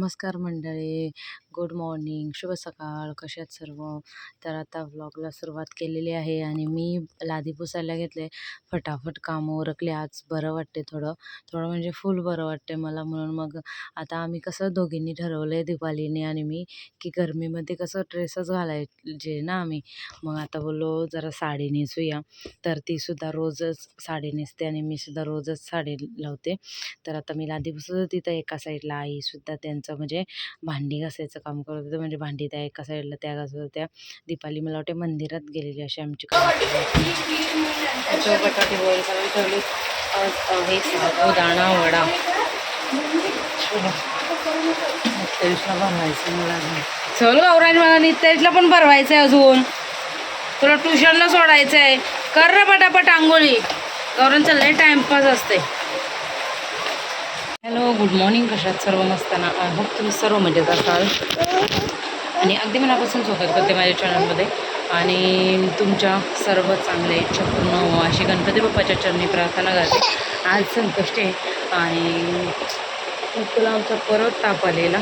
नमस्कार मंडळी, good morning, शुभ सकाळ. कसे आहेत सर्व? तर आता व्लॉगला सुरुवात केलेली आहे आणि मी लादी पुसायला घेतले. फटाफट कामं उरकले. आज बरं वाटते थोडं थोडं म्हणजे फुल बरं वाटते मला. म्हणून मग आता आम्ही कसं दोघींनी ठरवलं आहे, दीपालीने आणि मी, की गरमीमध्ये कसं ड्रेसच घालायचे ना आम्ही. मग आता बोललो जरा साडी नेसूया. तर तीसुद्धा रोजच साडी नेसते आणि मी सुद्धा रोजच साडी लावते. तर आता मी लादी पुसत होती, तर एका साईडला आईसुद्धा त्यांचं म्हणजे भांडी घासायचं काम करत होते. म्हणजे भांडी त्या एका साईडला त्या घासत होत्या. दीपाली मला वाटते मंदिरात गेलेली अशी आमची बटाटे बॉईल करायला ठेवली. हे साबुदाणा वडा नितेशला बनवायचं मला. चल गौराज, मला नितेशला पण भरवायचं आहे अजून. तुला ट्युशनला सोडायचं आहे. कर रे पटापट आंघोळी. गौरांचा लय टाइमपास असते. Hello, good morning. कशात सर्व मस्ताना? आय होप तुम्ही सर्व मजेत असाल आणि अगदी मनापासून स्वागत करते माझ्या चॅनलमध्ये. आणि तुमच्या सर्व चांगल्या इच्छा पूर्ण हो अशी गणपती बाप्पाच्या चरणी प्रार्थना करते. आज संकष्टी आहे आणि तुला आमचा परत ताप आलेला.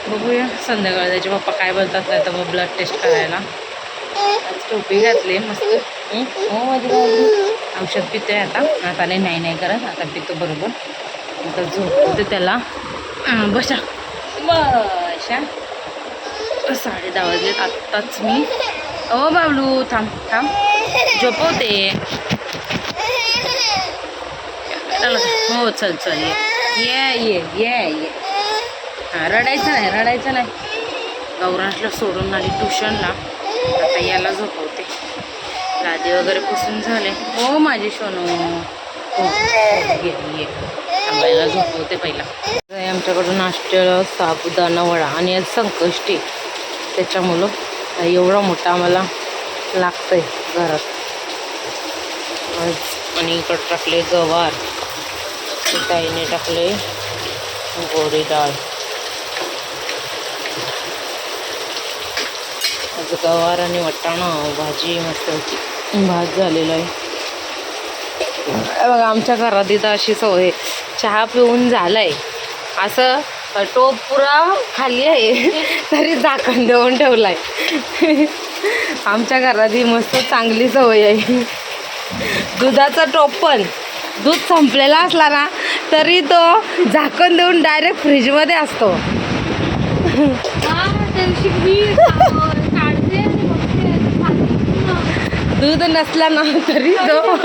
बघूया संध्याकाळी त्याचे पप्पा काय बोलतात. नाही तर मग ब्लड टेस्ट करायला. आज टोपी घातली मस्त. हो माझी औषध पितो आहे आता नाही करत, आता पितो बरोबर. आता झोपवते त्याला. बशा 10:30 वाजलेत. आत्ताच मी बाबलू थांब झोपवते. हो चल ये. हां, रडायचं नाही. गौरांशला सोडून आली ट्युशनला. आता याला झोपवते. लादी वगैरे पुसून झाले. हो माझी सोनू. हो ये थांबायला झोपवते पहिला. आमच्याकडून नाश्त्याला साबुदाणा वडा आणि आज संकष्टी, त्याच्यामुळं एवढा मोठा आम्हाला लागतंय घरात आज. आणि इकडं टाकले गवार, ताईने टाकले गोडी डाळ. आज गवार आणि वाटाणा भाजी मस्त होती. भात झालेला आहे बघा. आमच्या घरात इथं अशी सवय, चहा पिऊन झालाय असं टोप पुरा खाली आहे तरी झाकण देऊन ठेवलाय. आमच्या घरात ही मस्त चांगली सवय आहे. दुधाचा टोप पण दूध संपलेला असला ना तरी तो झाकण देऊन डायरेक्ट फ्रीजमध्ये असतो. दूध नसला ना तरी तो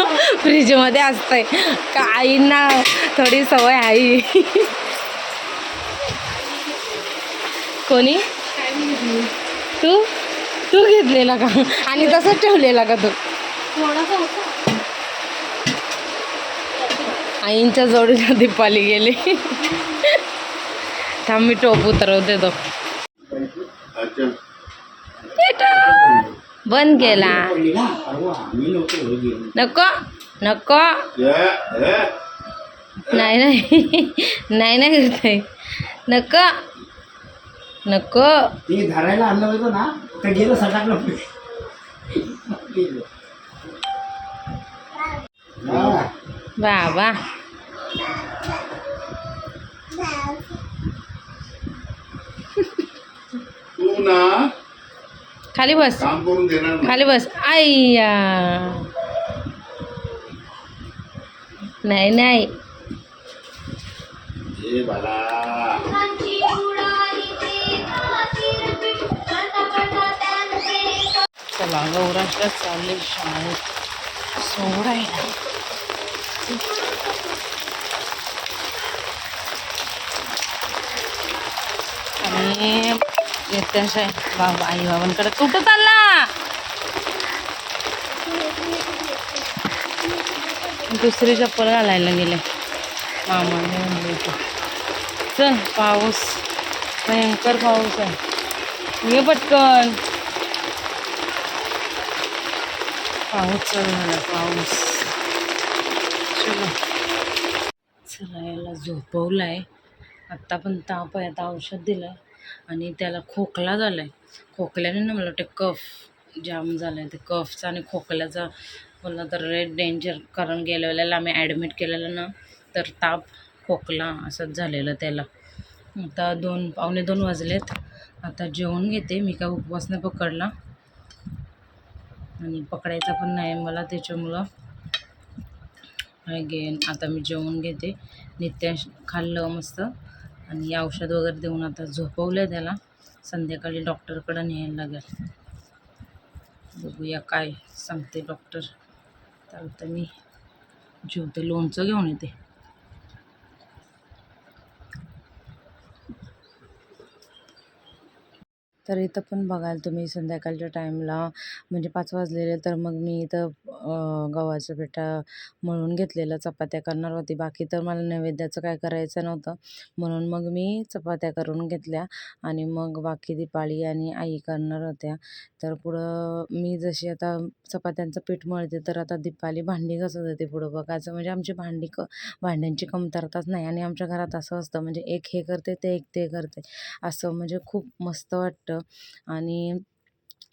फ्रीजमध्ये असतंय. का आईंना थोडी सवय आहे. कोणी? तू घेतलेला का आणि तसंच ठेवलेला का तू? आईंच्या जोडीला दीपाली गेली. थांब मी टोप उतरवते. तो बंद केला. नको नाही करताय. नको ते धरायला आणलं होतं ना तर गेलं सटाकलं. बाबा तू ना खाली बस, काम करून देणार खाली बस. आय्या नाही ए बाला. चला गौरांशला चालले शाळेत सोडायला. आणि नित्यांश बाबा आई बाबांकडे कुठं चालला? दुसरी चप्पल घालायला गेले मामाने म्हणले. चल, पाऊस भयंकर पाऊस आहे. ये पटकन. पाऊस चालू झाला. पाऊस. चला याला झोपवलाय. आत्ता पण ताप आहे. आता औषध दिलं आहे आणि त्याला खोकला झाला आहे. खोकल्याने ना मला वाटतं कफ जाम झाला आहे. ते कफचा आणि खोकल्याचा बोलला तर रेड डेंजर. कारण गेल्या वेळेला आम्ही ॲडमिट केलेलं ना, तर ताप खोकला असंच झालेलं त्याला. आता 2:15 वाजलेत. आता जेवण घेते. मी काय उपवास नाही पकडला आणि पकडायचा पण नाही मला, त्याच्यामुळं घेईन. आता मी जेवण घेते. नित्य खाल्लं मस्त आणि औषध वगैरे देऊन आता झोपवलं त्याला. संध्याकाळी डॉक्टरकडं न्यायला लागेल. बघूया काय सांगते डॉक्टर. तर आता मी जेवते. लोणचं घेऊन येते. तर इथं पण बघाल तुम्ही संध्याकाळच्या टाईमला म्हणजे 5 वाजलेले, तर मग मी इथं गव्हाचं पिठा मळून घेतलेलं, चपात्या करणार होती. बाकी तर मला नैवेद्याचं काय करायचं नव्हतं, म्हणून मग मी चपात्या करून घेतल्या आणि मग बाकी दीपाली आणि आई करणार होत्या. तर पुढं मी जशी आता चपात्यांचं पीठ मळते, तर आता दीपाली भांडी घासत होती पुढं बघायचं. म्हणजे आमची भांड्यांची कमतरताच नाही आणि आमच्या घरात असं असतं, म्हणजे एक हे करते ते एक ते करते, असं म्हणजे खूप मस्त वाटतं. आणि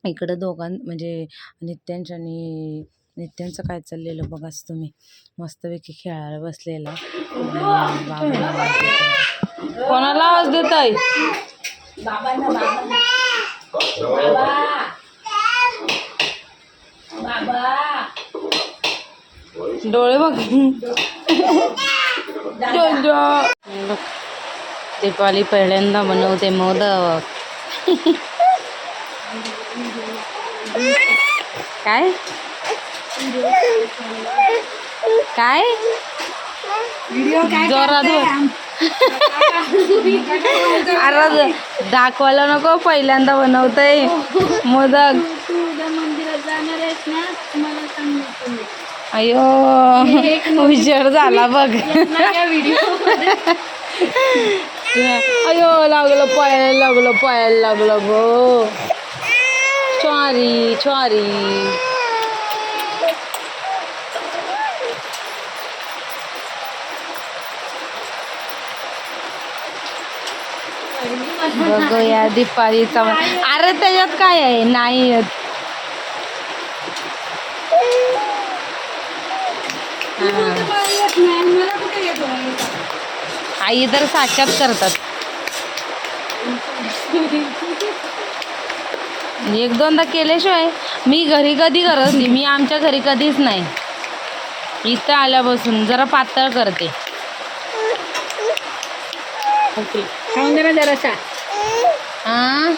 इकडं म्हणजे नित्यांचं काय चाललेलं बघाच तुम्ही. मस्तपैकी खेळायला बसलेला आणि बाबांना आवाज देतोय. कोणाला आवाज देताय? डोळे बघ. दीपावली पहिल्यांदा बनवते मोदक. काय काय जोरात अरे दाखवायला नको, पहिल्यांदा बनवतय मोदक. अयो विचार झाला बघ. अयो लागलं पायाला लागलं गो. सॉरी. बघूया दीपालीचा. अरे त्याच्यात काय आहे? नाही येत. आई तर साक्षात करतात. 1-2दा केल्याशिवाय मी घरी कधी करत नाही. मी आमच्या घरी कधीच नाही. इथं आल्यापासून जरा पातळ करते. खाऊन दे ना जरासा. हा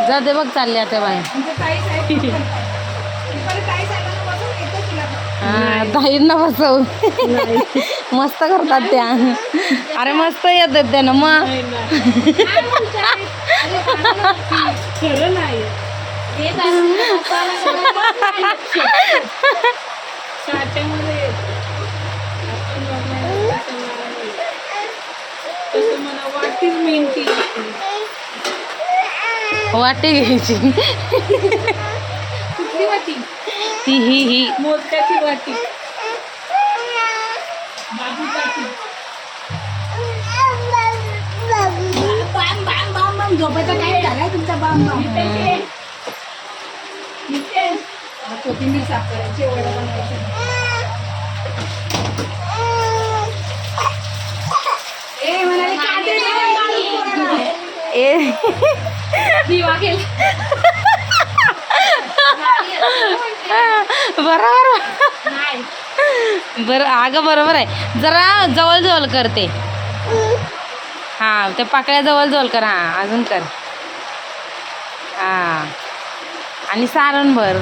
जाते बघ, चालले आता बाहेर. हा ताईंना बसव. मस्त करतात त्या. अरे मस्त येतात त्यानं मग. खरं नाही. साच्यामध्ये तसं मला वाटीच मेहनती. वाटी घ्यायची. कुठली वाटी? ही मोदकाची वाटी. बाबू वाटी. बाम झोपायचा काय झालाय तुमचा? बाम कोथिंबीर साफ करायची, वडा बनवायचा. बरोबर. अगं बरोबर आहे. जरा जवळ करते. हा त्या पाकळ्या जवळ कर. हा अजून कर. हा आणि सारण भर.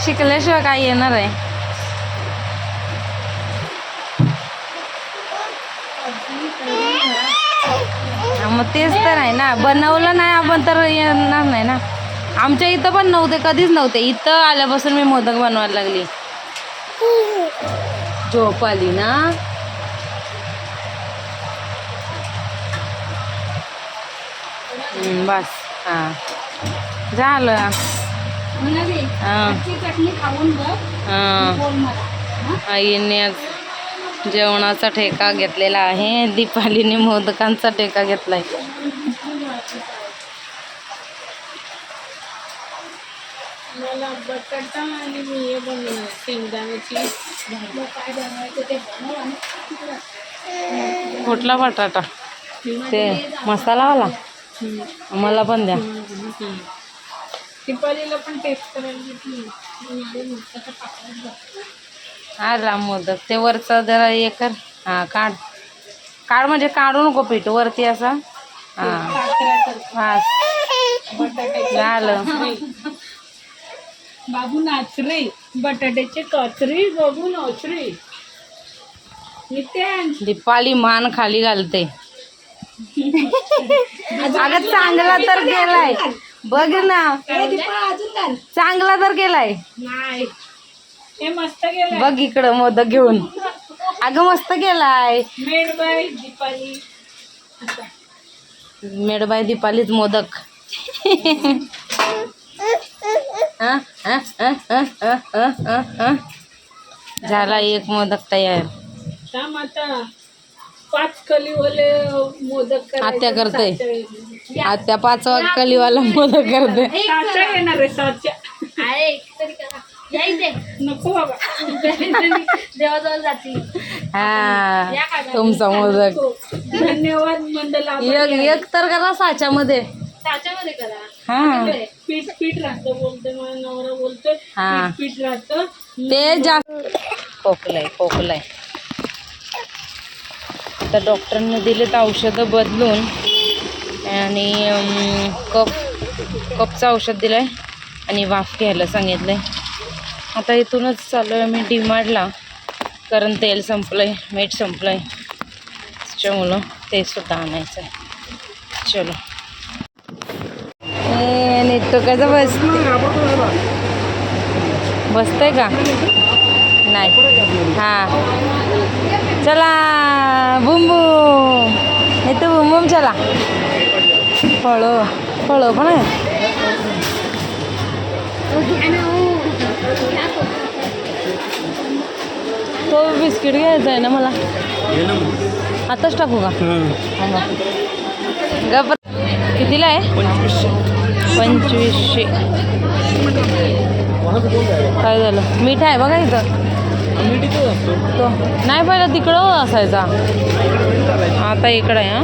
शिकल्याशिवाय काय येणार आहे? मग तेच तर आहे ना, बनवलं नाही आपण तर येणार नाही ना. आमच्या इथं पण नव्हते, कधीच नव्हते. इथं आल्यापासून मी मोदक बनवायला लागली. झोप आली ना. बस हा झालं. आईने आज जेवणाचा ठेका घेतलेला आहे. दीपालीने मोदकांचा ठेका घेतलाय. मला बटाटा आणि मी हे बनवणार शेंगदाण्याची भाजी. काय बनवायचं ते बनव आणि तिकडं. कुठला बटाटा ते मसालावाला मला पण द्या. दीपावलीला पण टेस्ट करायला घेतली. बटाटा टाकायला. आला मोदक ते वरचं जरा हे कर. हां काढ काढ म्हणजे काढू नको पीठ वरती असा. हां बस झालं. बाबू नाचरे बटाट्याचे कचरी बाबू नाचरे. नित्यान दीपाली मान खाली घालते. अगं चांगला तर केलाय बघ ना. अजून घाल. चांगला तर केलाय नाही हे मस्त गेलं. बघ इकडं मोदक घेऊन. अगं मस्त केलाय. Made by Deepali. Made by दीपालीच मोदक. झाला एक मोदक तयार. थांब आता 5 कलीवाले मोदक करायचे. आत्या करते. साचा आत्या 5 कलीवाला मोदक करते. साचा येणार आहे साचा. नको बाबा देवाजवळ जाते. हा तुमचा मोदक. धन्यवाद मंडला. एक तर करा साच्यामध्ये. साच्यामध्ये करा. हा पीठ पीठ राहतं बोलतोय मला नवरा बोलतोय. हा. पीठ राहतं ते जास्त खोकलाय खोकलाय. आता डॉक्टरने दिलेत औषधं बदलून आणि कपचं औषध दिलं आहे आणि वाफ घ्यायला सांगितलं आहे. आता इथूनच चालू आहे मी डीमार्टला, कारण तेल संपलं आहे, मीठ संपलं आहे, त्याच्यामुळं ते सुद्धा आणायचं आहे. चलो नीट कसं बसतंय का नाही. हां चला बुम बुम. नाही तर बुम बुम चला. फळं फळं पण आहे. तो बिस्किट घ्यायचा आहे ना मला. आताच टाकू का गप. कितीला आहे? 2500. काय झालं? मीठ आहे बघा इथं. तो नाही पहिला तिकडं असायचा, आता इकडं आहे. हां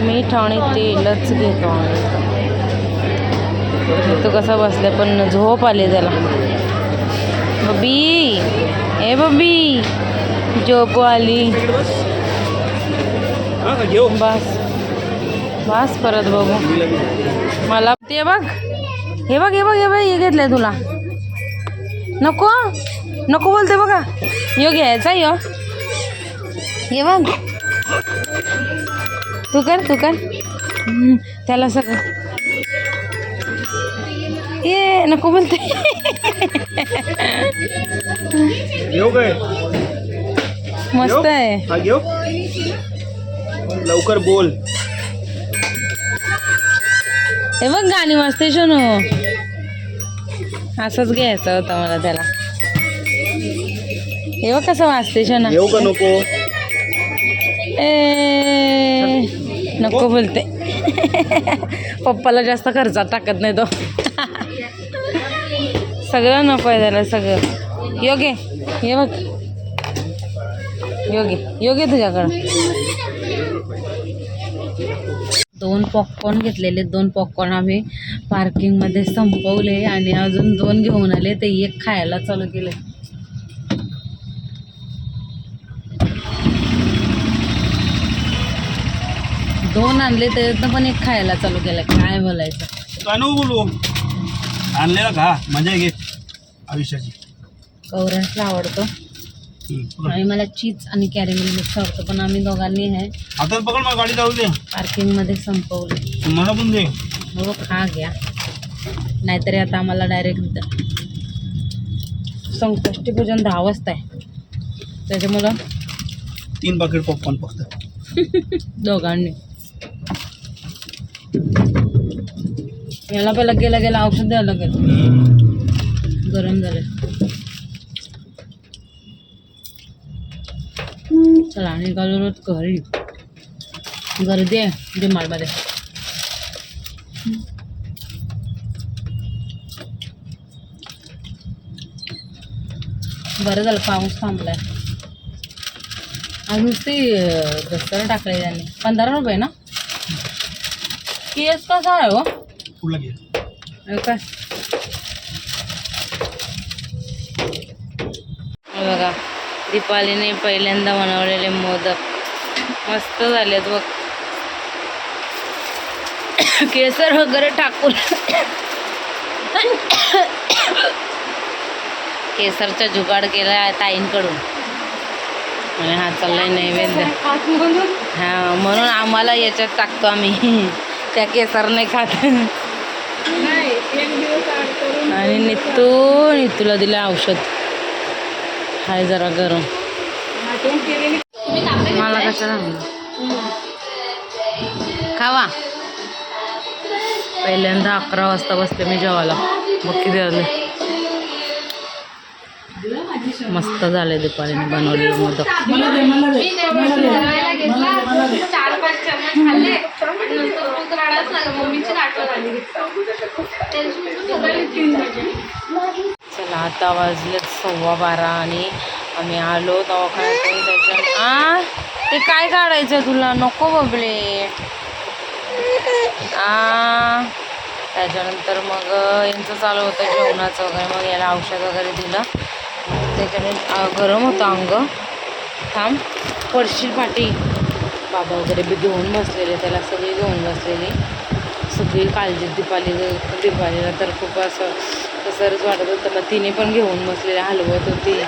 मीठ आणि तेलच घेतो. तो कसा बसला पण झोप आली त्याला. बबी ए बबी झोप आली. बस बस परत बघू. मला ते बघ हे बघ हे बघ हे बघ हे घेतलंय तुला. नको नको बोलते बघा. यो घ्यायचा यो. हे बघ तू कर त्याला सगळं. ये नको बोलते. मस्त आहे. लवकर बोल. हे बघ गाणी वाजते शोनू. असंच घ्यायचं होतं मला त्याला. हे बघ कसं वाजते शोना. येऊ का नको? नको बोलते. पप्पाला जास्त खर्चात टाकत नाही तो. सगळं नको आहे त्याला सगळं. योग्य हे बघ योग्य तुझ्याकडं. 2 पॉपकॉर्न घेतलेले. 2 पॉपकॉर्न आम्ही पार्किंगमध्ये संपवले आणि अजून 2 घेऊन आले. ते एक खायला चालू केले. दोन आणले त्याच्यातनं पण एक खायला चालू केलं. काय बोलायचं. काय नको बोलू. आणलेला का मजा घे आयुष्याची. कौरसला आवडतो आणि मला चीज आणि कॅरेमेल मिक्स आवडतं, पण आम्ही दोघांनी आहे आता पकड मला गाडी जाऊ दे. पार्किंगमध्ये संपवले. मला पण दे. हो खा घ्या, नाहीतरी आता आम्हाला डायरेक्ट संकष्टी पूजन 10 वाजता आहे, त्याच्यामुळं 3 पाकिट पॉपकॉर्न फक्त दोघांनी. याला पहिला गेला औषध द्यायला लागेल. गरम झालं. चला निघालो रोज घरी. गर्दी आहे डीमार्टमध्ये. बरं झालं पाऊस थांबलाय. आज नुसती दसरा टाकले त्यांनी. 15 रुपये ना. केस कसा आहे हो पुढला घे. काय बघा दीपालीने पहिल्यांदा बनवलेले मोदक मस्त झालेत बघ. केसर वगैरे टाकून केसरचा जुगाड केला ताईंकडून आणि हा चाललाय नैवेद्य. हा म्हणून आम्हाला याच्यात टाकतो आम्ही. त्या केसर नाही खात. नाही एक दिवस आड करून आणि नितूला दिलं औषध. हाय जरा गरम. आठवण केलेली मला कशाला खावा. पहिल्यांदा 11 वाजता बसते मी जेवायला. बघ किती झाले. मस्त झाले दीपालीने बनवलेले मोदक. चला आता वाजलेत 12:15 आणि आम्ही आलो दवाखान्यातून. त्याच्या ते काय काढायचं तुला नको बबले. त्याच्यानंतर मग यांचं चालू होतं जेवणाचं वगैरे. मग याला औषध वगैरे दिलं. त्याच्याने गरम होतं अंग. थांब पडशील पाठी. बाबा वगैरे बी घेऊन बसलेले त्याला. सगळी घेऊन बसलेली. सगळी काळजी दीपालीला तर खूप असं कसंच वाटत होतं. मग तिने पण घेऊन बसलेले हलवत होती.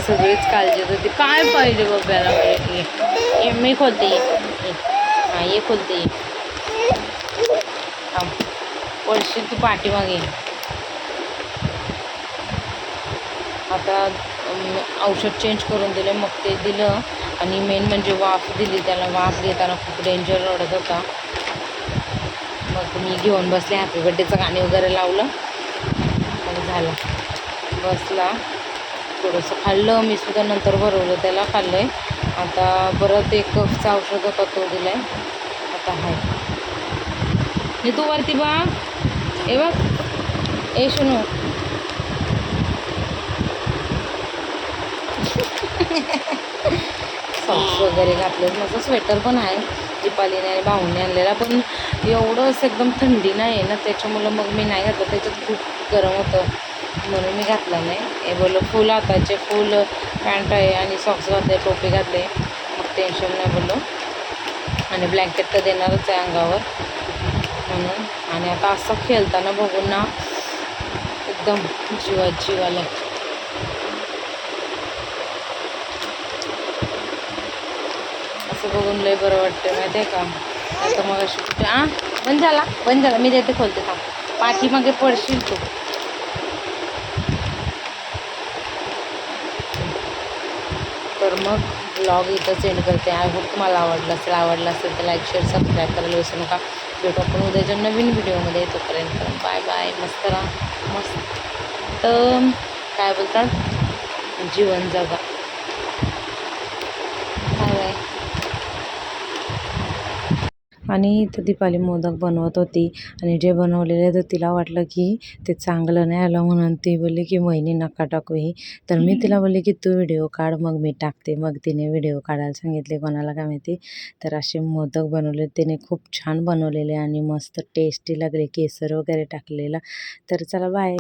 सगळीच काळजी होती. काय पाहिजे बघायला पाहिजे. मी खोलते. हां ये खोलते. थांब पडशील तू पाठीमागे. आता औषध चेंज करून दिलं. मग ते दिलं आणि मेन म्हणजे वाफ दिली त्याला. वाफ घेताना खूप डेंजर रडत होता. मग मी घेऊन बसले. हॅपी बड्डेचं गाणी वगैरे लावलं. मग झालं बसला. थोडंसं खाल्लं मी सुद्धा. नंतर भरवलं त्याला. खाल्लं आहे. आता परत एक कफचा औषध होता तो दिला आहे. आता आहे मी तू वरती बा. ए बघ ए शनू. सॉक्स वगैरे घातले. माझं स्वेटर पण आहे दीपालीने आणि भाऊने आणलेला. पण एवढं असं एकदम थंडी नाही आहे ना त्याच्यामुळं मग मी नाही घातलं. त्याच्यात खूप गरम होतं म्हणून मी घातलं नाही. हे बोललो फुल हाताचे फुल पॅन्ट आहे आणि सॉक्स घातले टोपी घातले. मग टेन्शन नाही बोललो. आणि ब्लँकेट तर देणारच आहे अंगावर म्हणून. आणि आता असं खेळताना बघून ना एकदम जीव आला. असं बघून लय बरं वाटतं माहिती आहे का. आता मग अशी कुठे बंद झाला मी देते खोलते. थांब पाठीमागे पडशील तू. तर मग ब्लॉग इथंच एंड करते. आय होप तुम्हाला आवडलं असेल तर लाईक शेअर सबस्क्राईब करायला विसरू नका. भेटू आपण उद्याच्या नवीन व्हिडिओमध्ये. तोपर्यंत बाय बाय. मस्त राहा. मस्त काय बोलतात जीवन जगा. Bye bye. आणि इथं दीपाली मोदक बनवत होती आणि जे बनवलेले तर तिला वाटलं की ते चांगलं नाही आलं म्हणून ती बोलली की वहिनी नका टाकू ही. तर मी तिला बोलले की तू व्हिडिओ काढ मग मी टाकते. मग तिने व्हिडिओ काढायला सांगितले. कोणाला काय माहिती. तर असे मोदक बनवले तिने. खूप छान बनवलेले आणि मस्त टेस्टी लागले. केसर वगैरे टाकलेला. तर चला बाय.